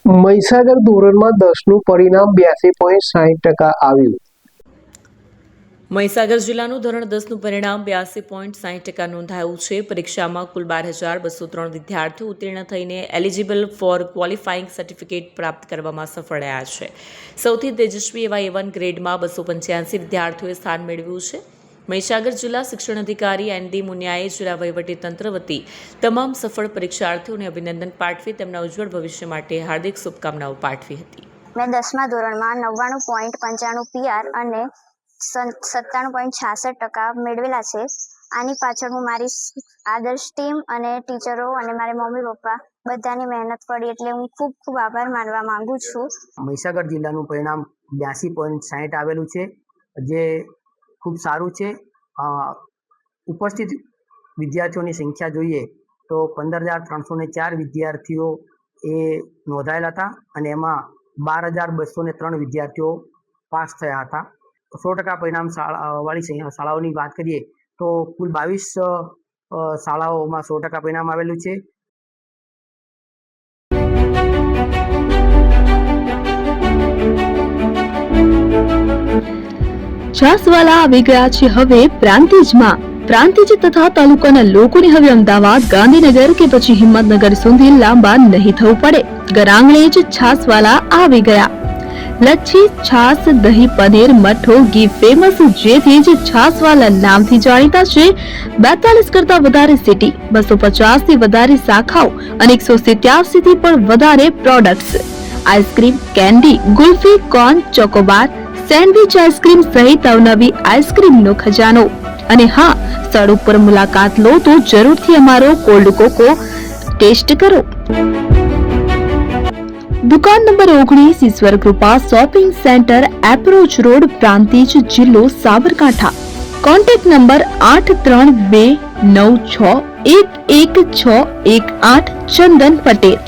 મહીસાગર ધોરણમાં 10નું પરિણામ 82.60% આવ્યું. મહીસાગર જિલ્લાનું ધોરણ 10નું પરિણામ 82.60% નોંધાયું છે. પરીક્ષામાં કુલ 12,203 વિદ્યાર્થીઓ ઉત્તીર્ણ થઈને એલિજિબલ ફોર ક્વોલિફાઇંગ સર્ટિફિકેટ પ્રાપ્ત કરવામાં સફળ રહ્યા છે. સૌથી તેજસ્વી એવા A1 ગ્રેડમાં 285 વિદ્યાર્થીઓએ સ્થાન મેળવ્યું છે. મહીસાગર જિલ્લા શિક્ષણ અધિકારી ND મુનિયાએ જિલ્લા વહીવટીતંત્ર વતી તમામ સફળ પરીક્ષાર્થીઓને અભિનંદન પાઠવી તેમના ઉજ્જવળ ભવિષ્ય માટે હાર્દિક શુભકામનાઓ પાઠવી હતી. મેં 10મા ધોરણમાં 99.95 PR અને 97.66% મેળવેલા છે. આની પાછળ હું મારી આદર્શ ટીમ અને ટીચરો અને મારા મમ્મી પપ્પા બધાની મહેનત પડી એટલે હું ખૂબ ખૂબ આભાર માનવા માંગુ છું. મહીસાગર જિલ્લાનું પરિણામ 82.60 આવેલું છે, જે ખૂબ સારું છે. ઉપસ્થિત વિદ્યાર્થીઓની સંખ્યા જોઈએ તો 15,304 વિદ્યાર્થીઓ એ નોંધાયેલા હતા અને એમાં 12,203 વિદ્યાર્થીઓ પાસ થયા હતા. 100% પરિણામ વાળી શાળાઓની વાત કરીએ તો કુલ 22 શાળાઓમાં 100% પરિણામ આવેલું છે. છાસવાલા આવી ગયા છે હવે પ્રાંતિજમાં. પ્રાંતિજ તથા તાલુકાના લોકોને હવે અમદાવાદ, ગાંધીનગર કે પછી હિંમતનગર સુધી લાંબા નહીં થવું પડે. ઘરઆંગણે જ છાસવાલા આવી ગયા. લચ્છી, છાસ, દહીં, પનીર, મઠ્ઠો, ઘી ફેમસ, જેથી જ છાસવાલા નામથી જાણીતા છે. 42 કરતા વધારે સિટી, 250 થી વધારે શાખાઓ અને 187 થી પણ વધારે products. Ice cream, candy, kulfi, corn, Chocobar, sandwich ice cream સહિત અવનવી આઈસ્ક્રીમનો ખજાનો. અને હા, સ્થળ ઉપર મુલાકાત લો તો જરૂરથી અમારો કોલ્ડ કોકો ટેસ્ટ કરો. દુકાન number 19, Ishwar Krupa shopping centre, approach road, Prantij, જિલ્લો Sabarkantha. Contact number 8329611618. Chandan Patel.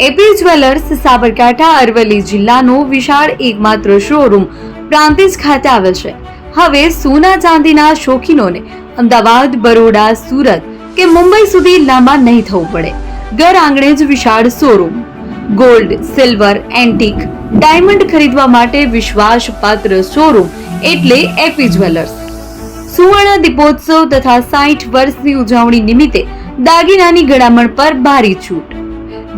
AP jewellers Sabarkantha Aravalli જિલ્લાનો વિશાળ એકમાત્ર શોરૂમ પ્રાંતિજ ખાતે આવેલ છે. હવે સોના ચાંદીના શોખીનોને અમદાવાદ, બરોડા, સુરત કે મુંબઈ સુધી લાંબા નહીં થવું પડે. ઘર આંગણે જ વિશાળ showroom. Gold, silver, antique, diamond ખરીદવા માટે વિશ્વાસપાત્ર શોરૂમ એટલે એપી જ્વેલર્સ. સુવર્ણ દીપોત્સવ તથા 60 વર્ષની ઉજવણી નિમિત્તે દાગીનાની ગળામણ પર ભારી છૂટ.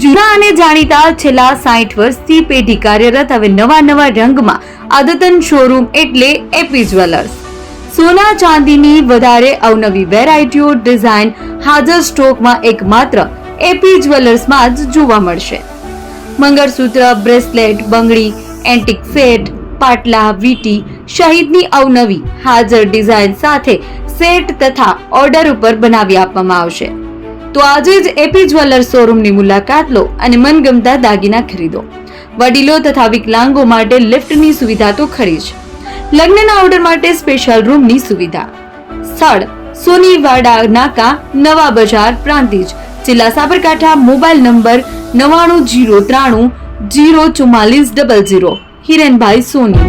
જૂના અને જાણીતા છેલ્લા 60 વર્ષથી પેઢી કાર્યરત હવે નવા રંગમાં અદ્યતન શોરૂમ એટલે એપી જ્વેલર્સ. સોના ચાંદીની વધારે અવનવી વેરાયટીઓ, ડિઝાઇન હાજર સ્ટોકમાં એકમાત્ર એપી જ્વેલર્સમાં જ જોવા મળશે. મંગળસૂત્ર, બ્રેસલેટ, બંગડી, એન્ટિક સેટ, પાટલા, વીટી સહિતની અવનવી હાજર ડિઝાઇન સાથે સેટ તથા ઓર્ડર ઉપર બનાવી આપવામાં આવશે. તો આજે જ એપી જ્વેલર્સ શોરૂમની મુલાકાત લો અને મનગમતા દાગીના ખરીદો. વડીલો તથા વિકલાંગો માટે લિફ્ટની સુવિધા તો ખરી જ. લગ્નના ઓર્ડર માટે સ્પેશિયલ રૂમની સુવિધા. સ્થળ સોનીવાડા નાકા, નવા બજાર, પ્રાંતિજ, જિલ્લા સાબરકાંઠા. Mobile number 9903304400. હિરેનભાઈ સોની.